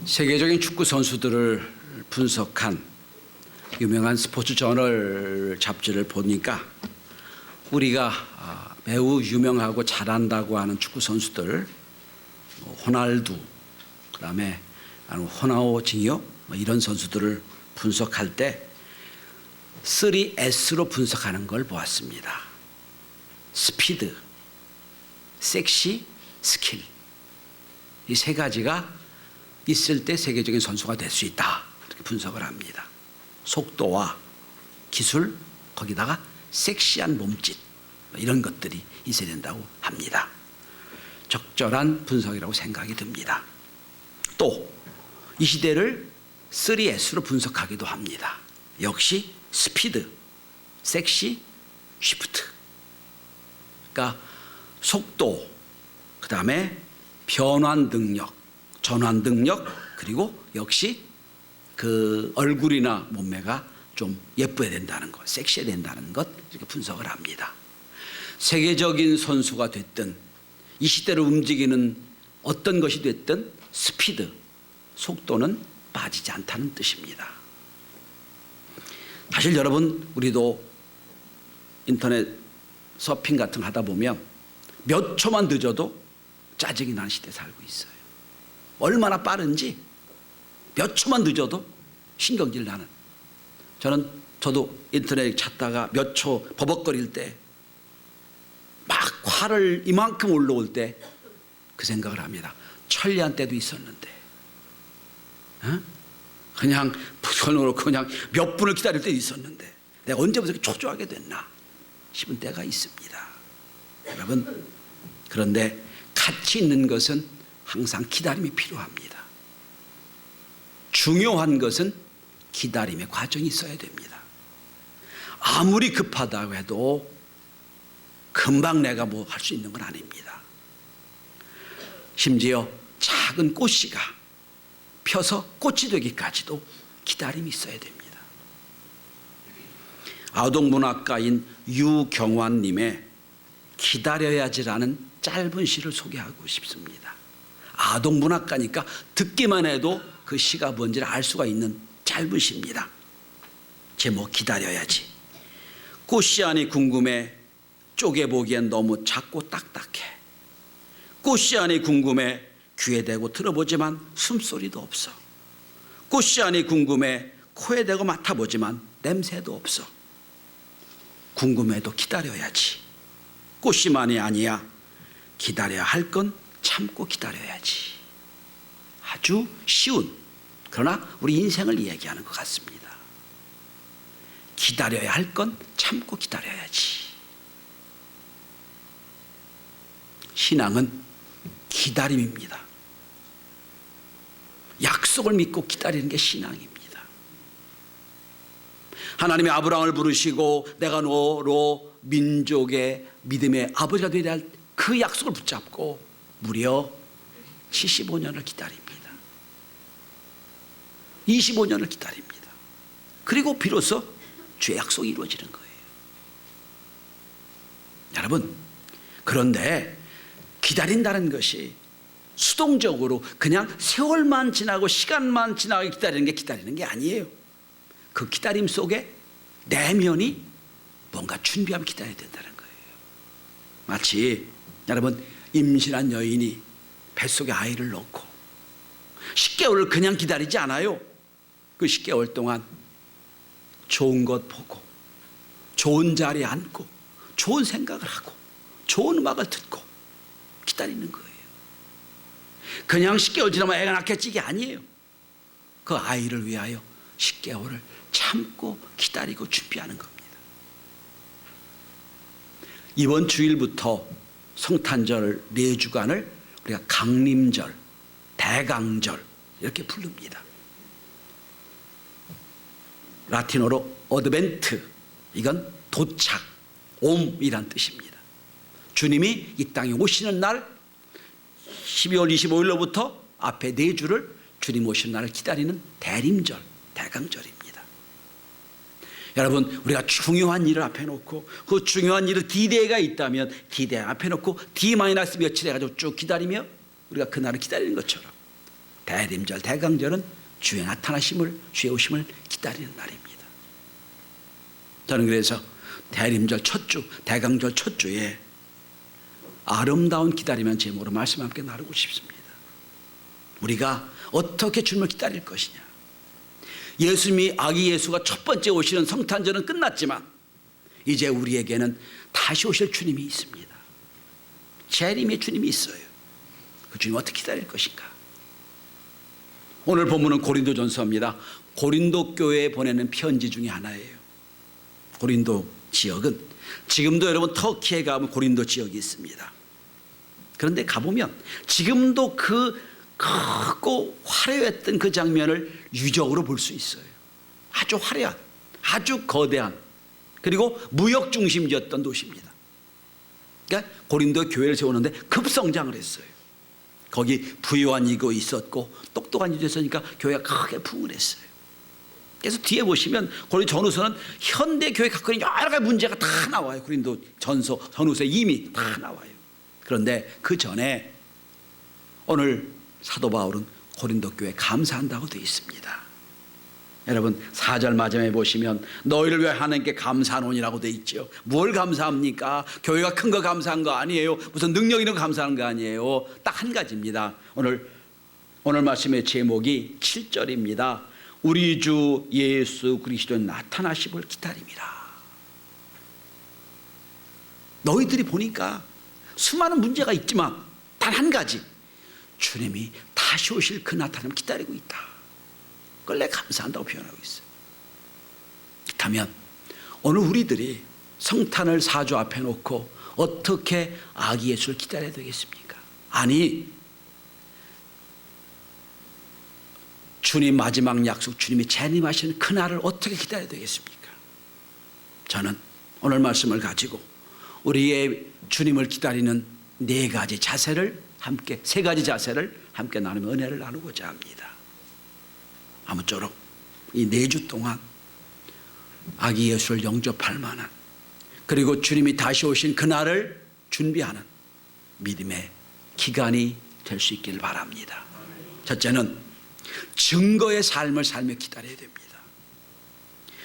세계적인 축구 선수들을 분석한 유명한 스포츠 저널 잡지를 보니까 우리가 매우 유명하고 잘한다고 하는 축구 선수들, 호날두, 그다음에 호나우지뉴 이런 선수들을 분석할 때 3S로 분석하는 걸 보았습니다. 스피드, 섹시, 스킬. 이 세 가지가 있을 때 세계적인 선수가 될 수 있다. 이렇게 분석을 합니다. 속도와 기술, 거기다가 섹시한 몸짓, 이런 것들이 있어야 된다고 합니다. 적절한 분석이라고 생각이 듭니다. 또 이 시대를 3S로 분석하기도 합니다. 역시 스피드, 섹시, 쉬프트. 그러니까 속도, 그 다음에 변환 능력, 전환 능력, 그리고 역시 그 얼굴이나 몸매가 좀 예뻐야 된다는 것, 섹시해야 된다는 것, 이렇게 분석을 합니다. 세계적인 선수가 됐든 이 시대를 움직이는 어떤 것이 됐든 스피드, 속도는 빠지지 않다는 뜻입니다. 사실 여러분, 우리도 인터넷 서핑 같은 거 하다 보면 몇 초만 늦어도 짜증이 나는 시대에 살고 있어요. 얼마나 빠른지 몇 초만 늦어도 신경질 나는. 저도 인터넷 찾다가 몇 초 버벅거릴 때 막 화를 이만큼 올라올 때 그 생각을 합니다. 천리안 때도 있었는데 그냥 손으로 그냥 몇 분을 기다릴 때도 있었는데 내가 언제부터 이렇게 초조하게 됐나 싶은 때가 있습니다. 여러분, 그런데 가치 있는 것은 항상 기다림이 필요합니다. 중요한 것은 기다림의 과정이 있어야 됩니다. 아무리 급하다고 해도 금방 내가 뭐 할 수 있는 건 아닙니다. 심지어 작은 꽃씨가 펴서 꽃이 되기까지도 기다림이 있어야 됩니다. 아동문학가인 유경환님의 기다려야지라는 짧은 시를 소개하고 싶습니다. 아동문학가니까 듣기만 해도 그 시가 뭔지를 알 수가 있는 짧은 시입니다. 제목 기다려야지. 꽃이 아니 궁금해 쪼개보기엔 너무 작고 딱딱해. 꽃이 아니 궁금해 귀에 대고 들어보지만 숨소리도 없어. 꽃이 아니 궁금해 코에 대고 맡아보지만 냄새도 없어. 궁금해도 기다려야지. 꽃이만이 아니야. 기다려야 할 건 참고 기다려야지. 아주 쉬운, 그러나 우리 인생을 이야기하는 것 같습니다. 기다려야 할 건 참고 기다려야지. 신앙은 기다림입니다. 약속을 믿고 기다리는 게 신앙입니다. 하나님이 아브라함을 부르시고 내가 너로 민족의 믿음의 아버지가 되리라 할 그 약속을 붙잡고 무려 75년을 기다립니다. 25년을 기다립니다. 그리고 비로소 주의 약속이 이루어지는 거예요. 여러분, 그런데 기다린다는 것이 수동적으로 그냥 세월만 지나고 시간만 지나고 기다리는 게 기다리는 게 아니에요. 그 기다림 속에 내면이 뭔가 준비하면 기다려야 된다는 거예요. 마치 여러분, 임신한 여인이 뱃속에 아이를 넣고 10개월을 그냥 기다리지 않아요. 그 10개월 동안 좋은 것 보고 좋은 자리에 앉고 좋은 생각을 하고 좋은 음악을 듣고 기다리는 거예요. 그냥 10개월 지나면 애가 낳겠지 이게 아니에요. 그 아이를 위하여 10개월을 참고 기다리고 준비하는 겁니다. 이번 주일부터 성탄절 4주간을 우리가 강림절, 대강절 이렇게 부릅니다. 라틴어로 어드벤트, 이건 도착, 옴이란 뜻입니다. 주님이 이 땅에 오시는 날 12월 25일로부터 앞에 4주를 주님 오시는 날을 기다리는 대림절, 대강절입니다. 여러분, 우리가 중요한 일을 앞에 놓고 그 중요한 일을 D-Day가 있다면 D-Day 앞에 놓고 D-며칠 해가지고 쭉 기다리며 우리가 그날을 기다리는 것처럼 대림절, 대강절은 주의 나타나심을, 주의 오심을 기다리는 날입니다. 저는 그래서 대림절 첫 주, 대강절 첫 주에 아름다운 기다림의 제목으로 말씀 함께 나누고 싶습니다. 우리가 어떻게 주님을 기다릴 것이냐. 예수님이 아기 예수가 첫 번째 오시는 성탄절은 끝났지만 이제 우리에게는 다시 오실 주님이 있습니다. 재림의 주님이 있어요. 그 주님 어떻게 기다릴 것인가. 오늘 본문은 고린도전서입니다. 고린도 교회에 보내는 편지 중에 하나예요. 고린도 지역은 지금도 여러분 터키에 가면 고린도 지역이 있습니다. 그런데 가보면 지금도 그 크고 화려했던 그 장면을 유적으로 볼 수 있어요. 아주 화려한, 아주 거대한, 그리고 무역 중심지였던 도시입니다. 그러니까 고린도 교회를 세우는데 급성장을 했어요. 거기 부유한 이고 있었고 똑똑한 이도 있으니까 교회가 크게 풍을했어요. 그래서 뒤에 보시면 고린도 전후서는 현대 교회 갖고 있는 여러 가지 문제가 다 나와요. 고린도 전후서에 이미 다 나와요. 그런데 그 전에 오늘 사도 바울은 고린도 교회에 감사한다고 되어 있습니다. 여러분 4절 마지막에 보시면 너희를 위하여 하나님께 감사하노니라고 되어 있죠. 뭘 감사합니까? 교회가 큰 거 감사한 거 아니에요. 무슨 능력 있는 거 감사하는 거 아니에요. 딱 한 가지입니다. 오늘 말씀의 제목이 7절입니다. 우리 주 예수 그리스도의 나타나심을 기다림이라. 너희들이 보니까 수많은 문제가 있지만 단 한 가지, 주님이 다시 오실 그 나타남을 기다리고 있다. 그걸 내가 감사한다고 표현하고 있어요. 그렇다면 오늘 우리들이 성탄을 사주 앞에 놓고 어떻게 아기 예수를 기다려야 되겠습니까? 아니, 주님 마지막 약속, 주님이 재림하시는 그날을 어떻게 기다려야 되겠습니까? 저는 오늘 말씀을 가지고 우리의 주님을 기다리는 세 가지 자세를 함께 나누며 은혜를 나누고자 합니다. 아무쪼록 이 4주 동안 아기 예수를 영접할 만한, 그리고 주님이 다시 오신 그날을 준비하는 믿음의 기간이 될 수 있기를 바랍니다. 첫째는 증거의 삶을 살며 기다려야 됩니다.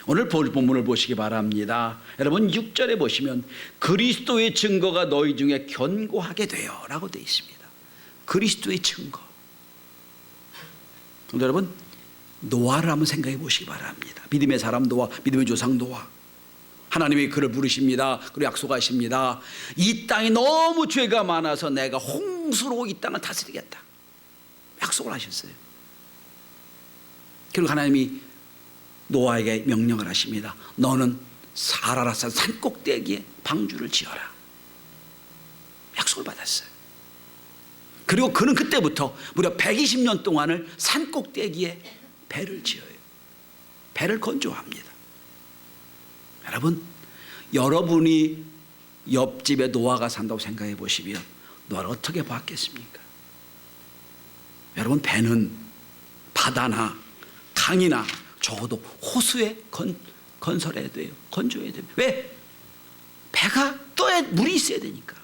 오늘 본문을 보시기 바랍니다. 여러분 6절에 보시면 그리스도의 증거가 너희 중에 견고하게 되어 라고 되어 있습니다. 그리스도의 증거. 여러분 노아를 한번 생각해 보시기 바랍니다. 믿음의 사람 노아, 믿음의 조상 노아. 하나님이 그를 부르십니다. 그리고 약속하십니다. 이 땅이 너무 죄가 많아서 내가 홍수로 이 땅을 다스리겠다. 약속을 하셨어요. 그리고 하나님이 노아에게 명령을 하십니다. 너는 아라랏산 산 꼭대기에 방주를 지어라. 약속을 받았어요. 그리고 그는 그때부터 무려 120년 동안을 산 꼭대기에 배를 지어요. 배를 건조합니다. 여러분, 여러분이 옆집에 노아가 산다고 생각해 보시면 노아를 어떻게 봤겠습니까? 여러분, 배는 바다나 강이나 적어도 호수에 건설해야 돼요. 건조해야 돼요. 왜? 배가 떠야 물이 있어야 되니까.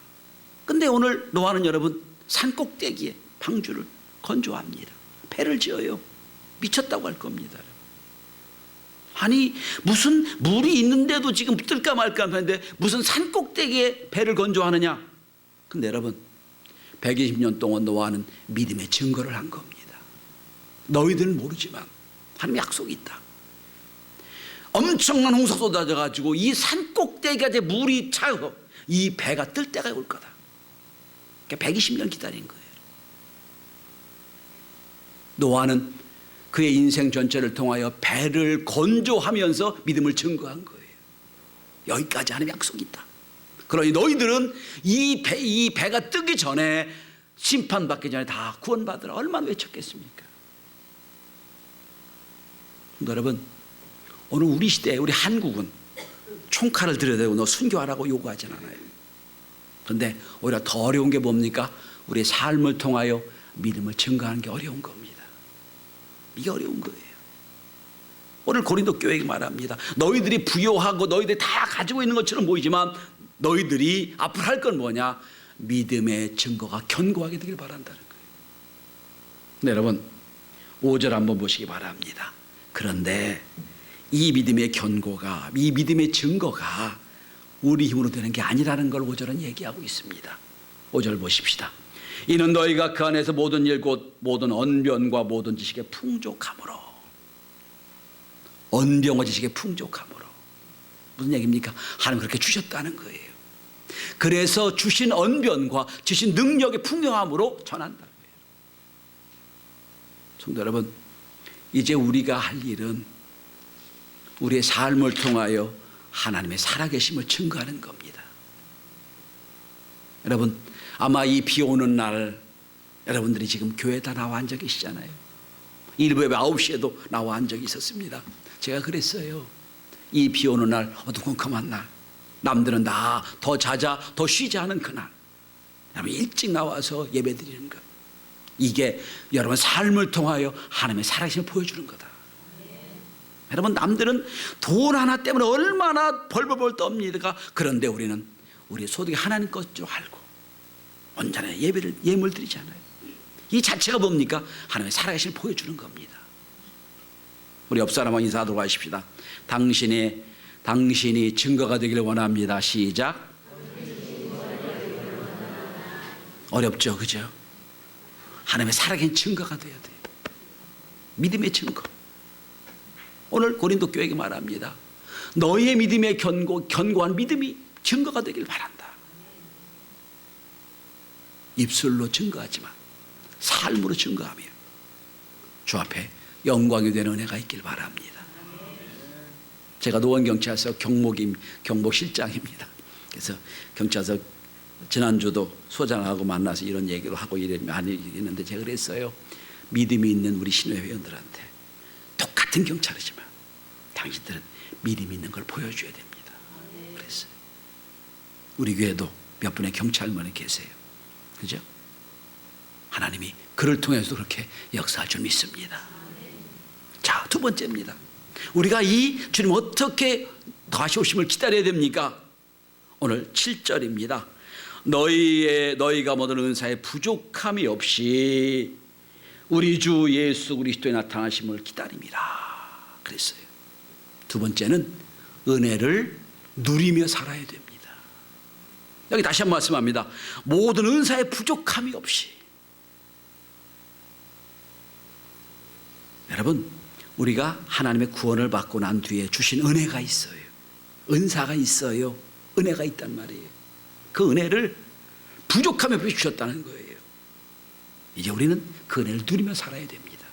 근데 오늘 노아는 여러분 산 꼭대기에 방주를 건조합니다. 배를 지어요. 미쳤다고 할 겁니다. 아니 무슨 물이 있는데도 지금 뜰까 말까 하는데 무슨 산 꼭대기에 배를 건조하느냐. 근데 여러분 120년 동안 노아는 믿음의 증거를 한 겁니다. 너희들은 모르지만 하나님 약속이 있다. 엄청난 홍수가 쏟아져가지고 이 산 꼭대기까지 물이 차고 이 배가 뜰 때가 올 거다. 그러니까 120년 기다린 거예요. 노아는 그의 인생 전체를 통하여 배를 건조하면서 믿음을 증거한 거예요. 여기까지 하는 약속이 있다. 그러니 너희들은 이 배가 뜨기 전에 심판받기 전에 다 구원받으라. 얼마나 외쳤겠습니까? 여러분, 오늘 우리 시대에 우리 한국은 총칼을 들여대고 너 순교하라고 요구하진 않아요. 그런데 오히려 더 어려운 게 뭡니까? 우리의 삶을 통하여 믿음을 증거하는 게 어려운 겁니다. 이게 어려운 거예요. 오늘 고린도 교회에게 말합니다. 너희들이 부요하고 너희들이 다 가지고 있는 것처럼 보이지만 너희들이 앞으로 할 건 뭐냐? 믿음의 증거가 견고하게 되길 바란다는 거예요. 네, 여러분, 5절 한번 보시기 바랍니다. 그런데 이 믿음의 견고가, 이 믿음의 증거가 우리 힘으로 되는 게 아니라는 걸 5절은 얘기하고 있습니다. 5절 보십시다. 이는 너희가 그 안에서 모든 일 곧 모든 언변과 모든 지식에 풍족함으로, 언변과 지식에 풍족함으로. 무슨 얘기입니까? 하나님 그렇게 주셨다는 거예요. 그래서 주신 언변과 주신 능력의 풍성함으로 전한다는 거예요. 성도 여러분, 이제 우리가 할 일은 우리의 삶을 통하여 하나님의 살아계심을 증거하는 겁니다. 여러분, 아마 이 비 오는 날 여러분들이 지금 교회에 다 나와 앉아 계시잖아요. 일부 예배 9시에도 나와 앉아 있었습니다. 제가 그랬어요. 이 비 오는 날, 어두컴컴한 날, 남들은 다 더 자자 더 쉬자 하는 그날, 여러분 일찍 나와서 예배 드리는 것, 이게 여러분 삶을 통하여 하나님의 살아계심을 보여주는 거다. 여러분, 남들은 돈 하나 때문에 얼마나 벌벌벌 떱니까? 그런데 우리는 우리 소득이 하나님 것줄 알고 언제나 예물 드리잖아요. 이 자체가 뭡니까? 하나님의 살아계심을 보여주는 겁니다. 우리 옆 사람과 인사하도록 하십시다. 당신이 증거가 되기를 원합니다. 시작. 어렵죠, 그죠? 하나님의 살아계신 증거가 되어야 돼요. 믿음의 증거. 오늘 고린도 교회에게 말합니다. 너희의 믿음의 견고한 믿음이 증거가 되길 바란다. 입술로 증거하지만 삶으로 증거하며 주 앞에 영광이 되는 은혜가 있길 바랍니다. 제가 노원경찰서 경복실장입니다. 그래서 경찰서 지난주도 소장하고 만나서 이런 얘기를 하고 많이 있는데 제가 그랬어요. 믿음이 있는 우리 신회 회원들한테 똑같은 경찰이지만 당신들은 믿음 있는 걸 보여줘야 됩니다. 그랬어요. 우리 교회도 몇 분의 경찰만이 계세요. 그죠? 하나님이 그를 통해서 그렇게 역사할 줄 믿습니다. 자, 두 번째입니다. 우리가 이 주님 어떻게 다시 오심을 기다려야 됩니까? 오늘 7절입니다. 너희가 모든 은사에 부족함이 없이 우리 주 예수 그리스도의 나타나심을 기다림이라 그랬어요. 두 번째는 은혜를 누리며 살아야 됩니다. 여기 다시 한번 말씀합니다. 모든 은사에 부족함이 없이. 여러분, 우리가 하나님의 구원을 받고 난 뒤에 주신 은혜가 있어요. 은사가 있어요. 은혜가 있단 말이에요. 그 은혜를 부족함이 없이 주셨다는 거예요. 이제 우리는 그 은혜를 누리며 살아야 됩니다.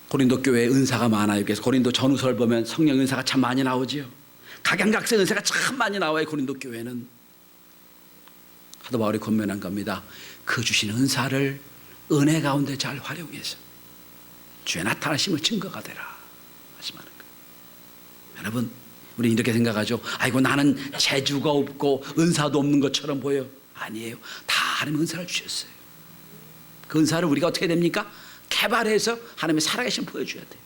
고린도 교회에 은사가 많아요. 그래서 고린도 전후서를 보면 성령 은사가 참 많이 나오지요. 각양각색 은사가 참 많이 나와요. 고린도 교회는 사도 바울이 권면한 겁니다. 그 주신 은사를 은혜 가운데 잘 활용해서 주의 나타나심을 증거가 되라 말씀하는 거예요. 여러분, 우리 이렇게 생각하죠. 아이고, 나는 재주가 없고 은사도 없는 것처럼 보여. 아니에요. 다 하나님 은사를 주셨어요. 그 은사를 우리가 어떻게 됩니까? 개발해서 하나님의 살아계심 보여줘야 돼요.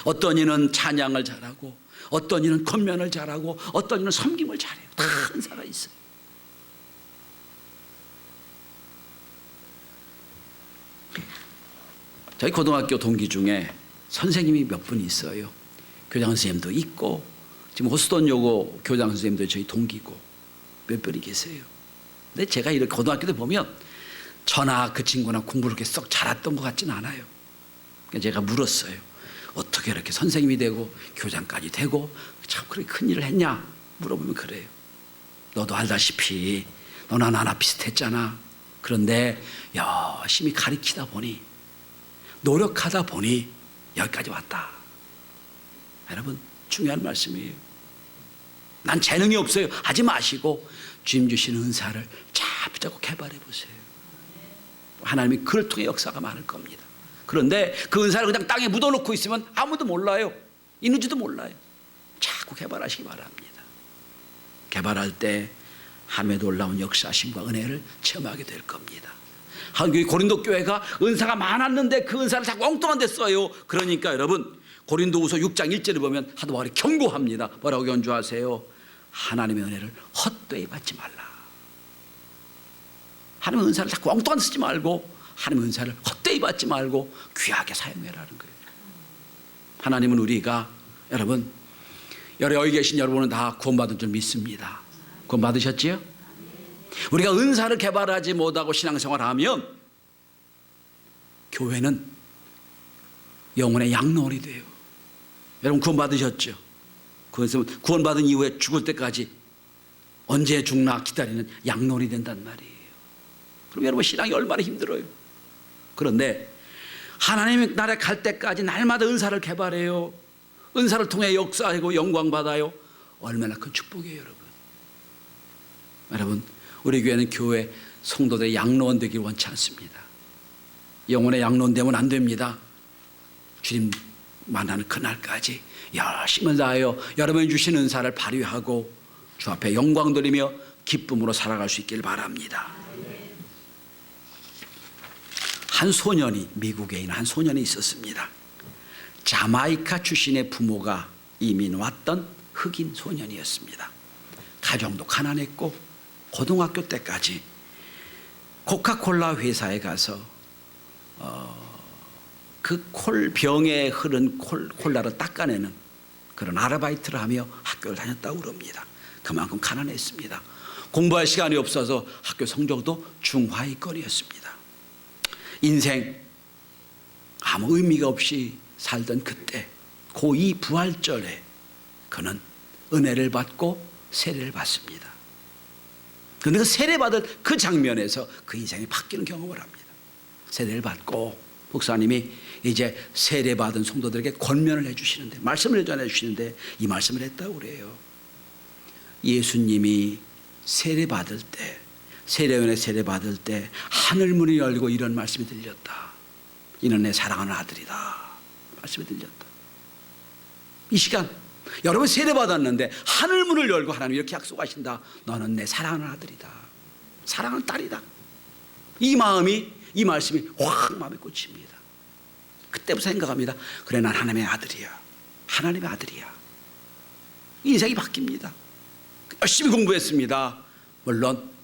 어떤 이는 찬양을 잘하고, 어떤 이는 권면을 잘하고, 어떤 이는 섬김을 잘해요. 다 은사가 있어요. 저희 고등학교 동기 중에 선생님이 몇 분 있어요. 교장 선생님도 있고, 지금 호스돈 요고 교장 선생님도 저희 동기고 몇 분이 계세요. 근데 제가 이렇게 고등학교 때 보면 저나 그 친구나 공부를 그렇게 썩 잘했던 것 같지는 않아요. 그러니까 제가 물었어요. 어떻게 이렇게 선생님이 되고 교장까지 되고 참 그렇게 큰 일을 했냐 물어보면 그래요. 너도 알다시피 너나 나나 비슷했잖아. 그런데 열심히 가르치다 보니, 노력하다 보니 여기까지 왔다. 여러분, 중요한 말씀이에요. 난 재능이 없어요 하지 마시고 주님 주시는 은사를 잘 붙잡고 개발해 보세요. 하나님이 그를 통해 역사가 많을 겁니다. 그런데 그 은사를 그냥 땅에 묻어놓고 있으면 아무도 몰라요. 있는지도 몰라요. 자꾸 개발하시기 바랍니다. 개발할 때 하나님의 놀라운 역사하심과 은혜를 체험하게 될 겁니다. 고린도 교회가 은사가 많았는데 그 은사를 자꾸 엉뚱한 데 써요. 그러니까 여러분, 고린도후서 6장 1절을 보면 사도 바울이 경고합니다. 뭐라고 견주하세요? 하나님의 은혜를 헛되이 받지 말라. 하나님의 은사를 자꾸 엉뚱한 데 쓰지 말고 하나님의 은사를 헛되이 받지 말고 귀하게 사용해라는 거예요. 하나님은 우리가 여러분 여기 계신 여러분은 다 구원받은 줄 믿습니다. 구원받으셨지요? 우리가 은사를 개발하지 못하고 신앙생활하면 교회는 영혼의 양로원이 돼요. 여러분 구원받으셨죠? 그래서 구원받은 이후에 죽을 때까지 언제 죽나 기다리는 양로원이 된단 말이에요. 그럼 여러분 신앙이 얼마나 힘들어요. 그런데 하나님의 나라에 갈 때까지 날마다 은사를 개발해요. 은사를 통해 역사하고 영광 받아요. 얼마나 큰 축복이에요, 여러분. 여러분, 우리 교회는 교회 성도들의 양로원 되길 원치 않습니다. 영혼의 양로원 되면 안 됩니다. 주님 만나는 그날까지 열심을 다하여 여러분이 주신 은사를 발휘하고 주 앞에 영광 돌리며 기쁨으로 살아갈 수 있길 바랍니다. 한 소년이, 미국에 있는 한 소년이 있었습니다. 자마이카 출신의 부모가 이민 왔던 흑인 소년이었습니다. 가정도 가난했고 고등학교 때까지 코카콜라 회사에 가서 그 병에 흐른 콜라를 닦아내는 그런 아르바이트를 하며 학교를 다녔다고 그럽니다. 그만큼 가난했습니다. 공부할 시간이 없어서 학교 성적도 중하위권이었습니다. 인생 아무 의미가 없이 살던 그때 고2 부활절에 그는 은혜를 받고 세례를 받습니다. 그런데 그 세례받을 그 장면에서 그 인생이 바뀌는 경험을 합니다. 세례를 받고 목사님이 이제 세례받은 성도들에게 권면을 해주시는데, 말씀을 전해주시는데 이 말씀을 했다고 그래요. 예수님이 세례받을 때, 세례원에 세례받을 때 하늘문이 열리고 이런 말씀이 들렸다. 이는 내 사랑하는 아들이다. 말씀이 들렸다. 이 시간 여러분 세례받았는데 하늘문을 열고 하나님 이렇게 약속하신다. 너는 내 사랑하는 아들이다. 사랑하는 딸이다. 이 마음이, 이 말씀이 확 마음에 꽂힙니다. 그때부터 생각합니다. 그래, 난 하나님의 아들이야. 하나님의 아들이야. 인생이 바뀝니다. 열심히 공부했습니다. 물론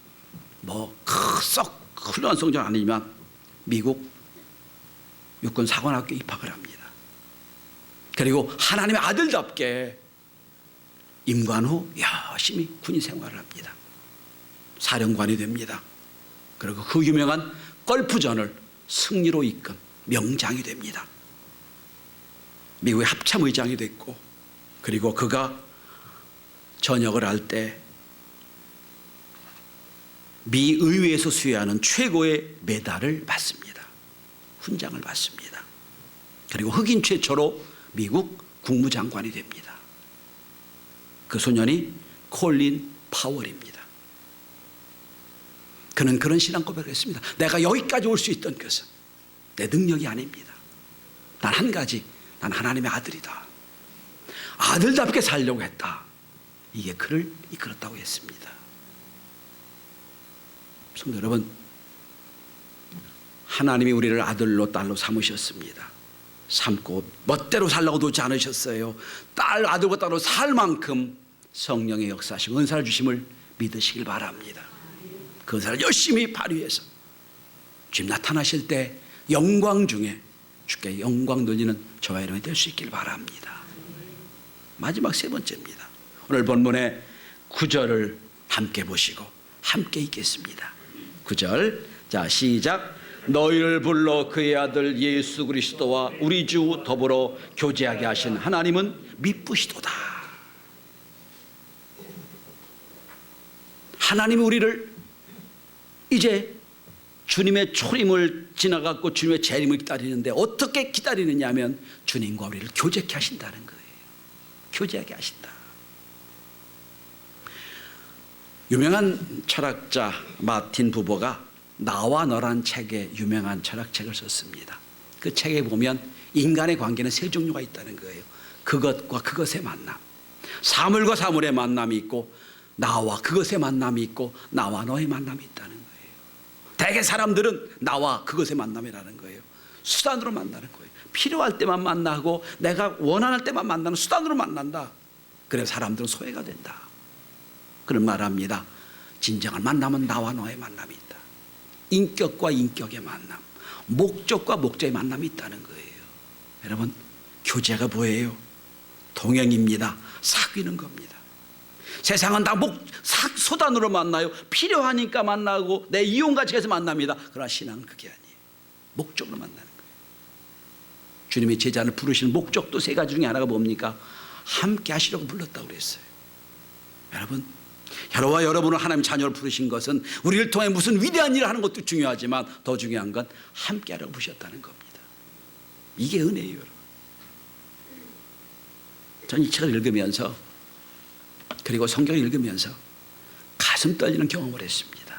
썩 훌륭한 성적 아니지만 미국 육군 사관학교에 입학을 합니다. 그리고 하나님의 아들답게 임관 후 열심히 군인 생활을 합니다. 사령관이 됩니다. 그리고 그 유명한 걸프전을 승리로 이끈 명장이 됩니다. 미국의 합참의장이 됐고, 그리고 그가 전역을 할 때 미 의회에서 수여하는 최고의 메달을 받습니다. 훈장을 받습니다. 그리고 흑인 최초로 미국 국무장관이 됩니다. 그 소년이 콜린 파월입니다. 그는 그런 신앙 고백을 했습니다. 내가 여기까지 올 수 있던 것은 내 능력이 아닙니다. 난 한 가지, 난 하나님의 아들이다. 아들답게 살려고 했다. 이게 그를 이끌었다고 했습니다. 성도 여러분, 하나님이 우리를 아들로 딸로 삼으셨습니다. 삼고 멋대로 살라고 두지 않으셨어요. 아들과 딸로 살 만큼 성령의 역사하시고 은사를 주심을 믿으시길 바랍니다. 그 은사를 열심히 발휘해서 주님 나타나실 때 영광 중에 주께 영광 돌리는 저와 여러분이 될 수 있길 바랍니다. 마지막 세 번째입니다. 오늘 본문의 9절을 함께 보시고 함께 읽겠습니다. 9절, 자 시작. 너희를 불러 그의 아들 예수 그리스도와 우리 주 더불어 교제하게 하신 하나님은 미쁘시도다. 하나님이 우리를 이제 주님의 초림을 지나갔고 주님의 재림을 기다리는데 어떻게 기다리느냐 하면 주님과 우리를 교제케 하신다는 거예요. 교제하게 하신다. 유명한 철학자 마틴 부버가 나와 너란 책에 유명한 철학책을 썼습니다. 그 책에 보면 인간의 관계는 세 종류가 있다는 거예요. 그것과 그것의 만남, 사물과 사물의 만남이 있고, 나와 그것의 만남이 있고, 나와 너의 만남이 있다는 거예요. 대개 사람들은 나와 그것의 만남이라는 거예요. 수단으로 만나는 거예요. 필요할 때만 만나고 내가 원하는 때만 만나는 수단으로 만난다. 그래서 사람들은 소외가 된다. 그런 말을 합니다. 진정한 만남은 나와 너의 만남이 있다. 인격과 인격의 만남, 목적과 목적의 만남이 있다는 거예요. 여러분, 교제가 뭐예요? 동행입니다. 사귀는 겁니다. 세상은 다 소단으로 만나요. 필요하니까 만나고 내 이용가치에서 만납니다. 그러나 신앙은 그게 아니에요. 목적으로 만나는 거예요. 주님이 제자를 부르시는 목적도 세 가지 중에 하나가 뭡니까? 함께 하시려고 불렀다고 그랬어요. 여러분, 저와 여러분을 하나님 자녀를 부르신 것은 우리를 통해 무슨 위대한 일을 하는 것도 중요하지만 더 중요한 건 함께 하려고 부르셨다는 겁니다. 이게 은혜예요, 여러분. 저는 이 책을 읽으면서, 그리고 성경을 읽으면서 가슴 떨리는 경험을 했습니다.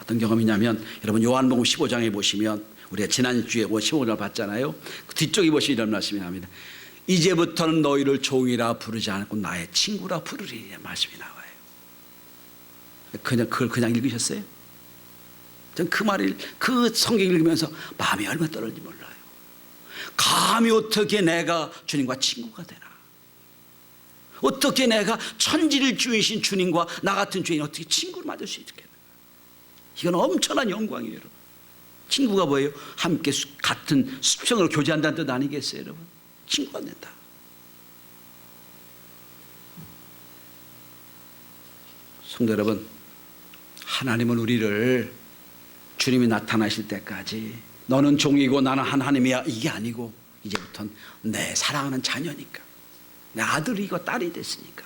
어떤 경험이냐면, 여러분 요한복음 15장에 보시면, 우리가 지난주에 15장을 봤잖아요. 그 뒤쪽에 보시면 이런 말씀이 나옵니다. 이제부터는 너희를 종이라 부르지 않고 나의 친구라 부르리니 말씀이 나와요. 그걸 그냥 읽으셨어요? 전 그 말을, 그 성경 읽으면서 마음이 얼마나 떨었는지 몰라요. 감히 어떻게 내가 주님과 친구가 되나? 어떻게 내가 천지를 주이신 주님과 나 같은 죄인이 어떻게 친구를 맺을 수 있겠는가? 이건 엄청난 영광이에요, 여러분. 친구가 뭐예요? 함께 같은 습성으로 교제한다는 뜻 아니겠어요, 여러분? 친구가 된다. 성도 여러분, 하나님은 우리를 주님이 나타나실 때까지 너는 종이고 나는 하나님이야, 이게 아니고 이제부터는 내 사랑하는 자녀니까, 내 아들이고 딸이 됐으니까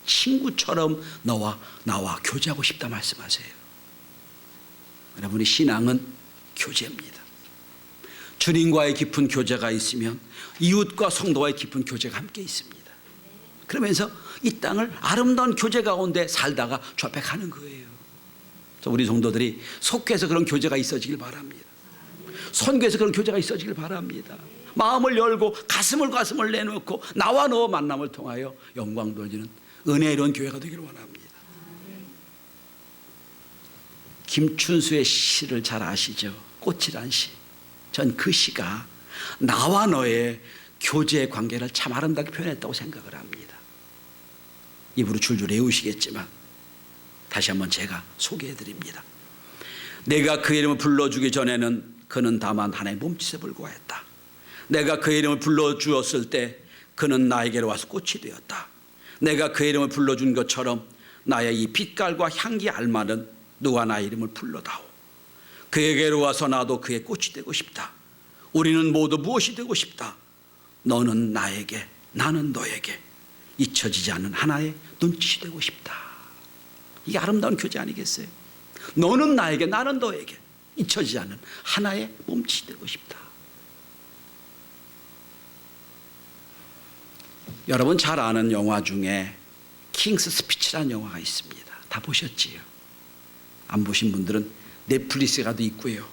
친구처럼 너와 나와 교제하고 싶다 말씀하세요. 여러분의 신앙은 교제입니다. 주님과의 깊은 교제가 있으면 이웃과 성도와의 깊은 교제가 함께 있습니다. 그러면서 이 땅을 아름다운 교제 가운데 살다가 좌백하는 거예요. 우리 성도들이 속해서 그런 교제가 있어지길 바랍니다. 선교에서 그런 교제가 있어지길 바랍니다. 마음을 열고 가슴을 내놓고 나와 너 만남을 통하여 영광 돌리는 은혜로운 교회가 되기를 원합니다. 김춘수의 시를 잘 아시죠? 꽃이란 시. 전 그 시가 나와 너의 교제의 관계를 참 아름답게 표현했다고 생각을 합니다. 입으로 줄줄 외우시겠지만 다시 한번 제가 소개해드립니다. 내가 그 이름을 불러주기 전에는 그는 다만 하나의 몸짓에 불과했다. 내가 그 이름을 불러주었을 때 그는 나에게로 와서 꽃이 되었다. 내가 그 이름을 불러준 것처럼 나의 이 빛깔과 향기에 알맞은 누가 나의 이름을 불러다오. 그에게로 와서 나도 그의 꽃이 되고 싶다. 우리는 모두 무엇이 되고 싶다. 너는 나에게, 나는 너에게 잊혀지지 않는 하나의 눈짓이 되고 싶다. 이게 아름다운 교제 아니겠어요? 너는 나에게, 나는 너에게 잊혀지지 않는 하나의 몸짓이 되고 싶다. 여러분 잘 아는 영화 중에 킹스 스피치라는 영화가 있습니다. 다 보셨지요? 안 보신 분들은 넷플릭스에 가도 있고요.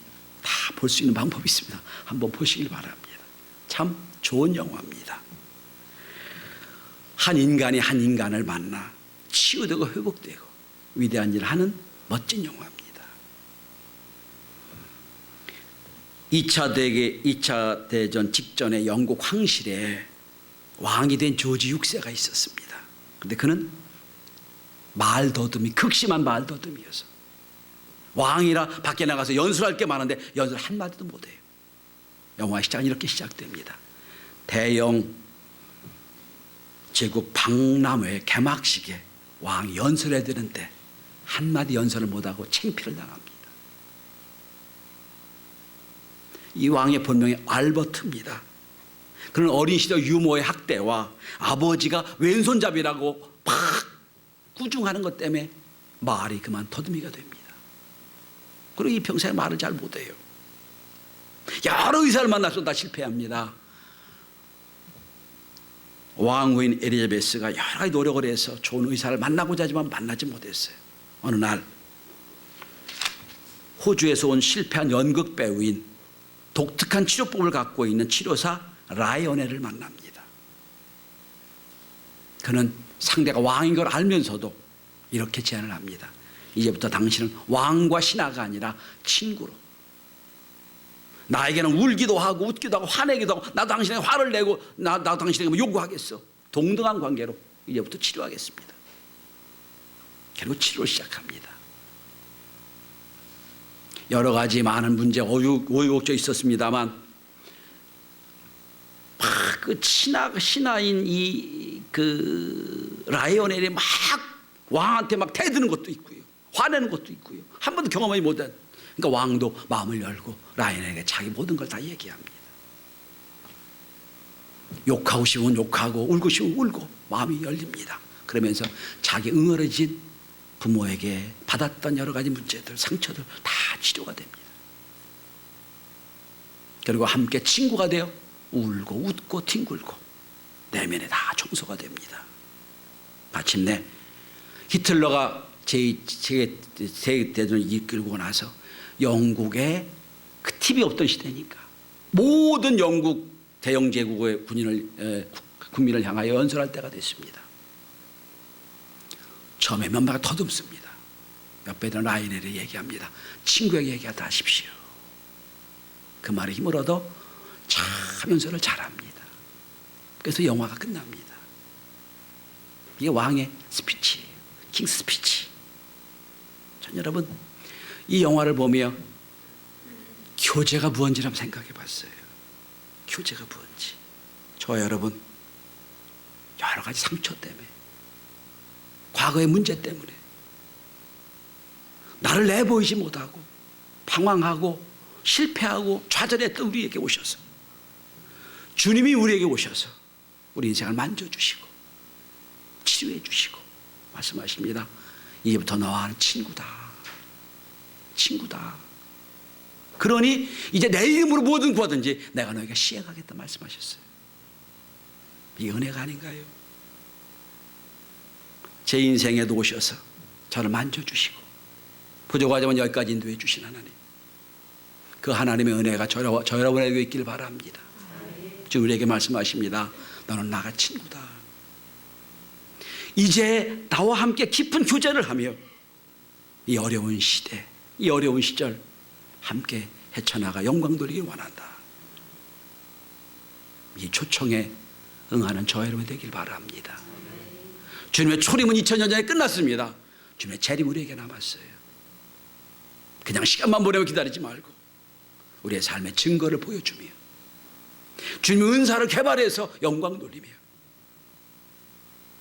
다 볼 수 있는 방법이 있습니다. 한번 보시길 바랍니다. 참 좋은 영화입니다. 한 인간이 한 인간을 만나 치유되고 회복되고 위대한 일을 하는 멋진 영화입니다. 2차 대전 직전에 영국 황실에 왕이 된 조지 6세가 있었습니다. 그런데 그는 말더듬이, 극심한 말더듬이어서 왕이라 밖에 나가서 연설할 게 많은데 연설 한마디도 못해요. 영화의 시작은 이렇게 시작됩니다. 대영 제국 박람회 개막식에 왕이 연설해야 되는데 한마디 연설을 못하고 창피를 당합니다. 이 왕의 본명이 알버트입니다. 그는 어린 시절 유모의 학대와 아버지가 왼손잡이라고 막 꾸중하는 것 때문에 말이 그만 더듬이가 됩니다. 그리고 이 평생에 말을 잘 못해요. 여러 의사를 만나서 다 실패합니다. 왕후인 엘리자베스가 여러 가지 노력을 해서 좋은 의사를 만나고자 하지만 만나지 못했어요. 어느 날 호주에서 온 실패한 연극 배우인 독특한 치료법을 갖고 있는 치료사 라이오넬을 만납니다. 그는 상대가 왕인 걸 알면서도 이렇게 제안을 합니다. 이제부터 당신은 왕과 신하가 아니라 친구로, 나에게는 울기도 하고 웃기도 하고 화내기도 하고 나도 당신에게 화를 내고 나도 당신에게 뭐 요구하겠어. 동등한 관계로 이제부터 치료하겠습니다. 그리고 치료를 시작합니다. 여러 가지 많은 문제 오유곡절 있었습니다만 막 그 신하인 이 그 라이오넬이 막 왕한테 막 대드는 것도 있고요, 화내는 것도 있고요. 한 번도 경험하지 못한. 그러니까 왕도 마음을 열고 라이오넬에게 자기 모든 걸 다 얘기합니다. 욕하고 싶으면 욕하고 울고 싶으면 울고 마음이 열립니다. 그러면서 자기 응어려진 부모에게 받았던 여러 가지 문제들, 상처들 다 치료가 됩니다. 그리고 함께 친구가 되어 울고 웃고 뒹굴고 내면에 다 청소가 됩니다. 마침내 히틀러가 제2대전을 이끌고 나서 영국에 그 TV 없던 시대니까 모든 영국 대영 제국의 국민을 향하여 연설할 때가 됐습니다. 처음에 면마가 더듬습니다. 옆에 있는 라이넬이 얘기합니다. 친구에게 얘기하다 하십시오. 그 말에 힘을 얻어 참 연설을 잘합니다. 그래서 영화가 끝납니다. 이게 왕의 스피치예요. 킹 스피치. 전 여러분 이 영화를 보며 교제가 무언지 한번 생각해 봤어요. 교제가 무언지. 저와 여러분 여러 가지 상처 때문에, 과거의 문제 때문에 나를 내보이지 못하고 방황하고 실패하고 좌절했던 우리에게 오셔서, 주님이 우리에게 오셔서 우리 인생을 만져주시고 치료해 주시고 말씀하십니다. 이제부터 너와 친구다. 친구다. 그러니 이제 내 이름으로 뭐든 구하든지 내가 너에게 시행하겠다 말씀하셨어요. 이 은혜가 아닌가요? 제 인생에도 오셔서 저를 만져주시고 부족하지만 여기까지 인도해 주신 하나님, 그 하나님의 은혜가 저 여러분에게 있길 바랍니다. 지금 우리에게 말씀하십니다. 너는 나가 친구다. 이제 나와 함께 깊은 교제를 하며 이 어려운 시대, 이 어려운 시절 함께 헤쳐나가 영광 돌리기 원한다. 이 초청에 응하는 저 여러분 되길 바랍니다. 주님의 초림은 2000년 전에 끝났습니다. 주님의 재림 우리에게 남았어요. 그냥 시간만 보내고 기다리지 말고 우리의 삶의 증거를 보여주며 주님의 은사를 개발해서 영광 돌리며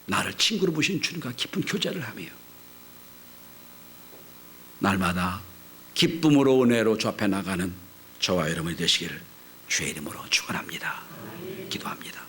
나를 친구로 보신 주님과 깊은 교제를 하며 날마다 기쁨으로 은혜로 주 앞에 나가는 저와 여러분이 되시기를 주의 이름으로 축원합니다. 기도합니다.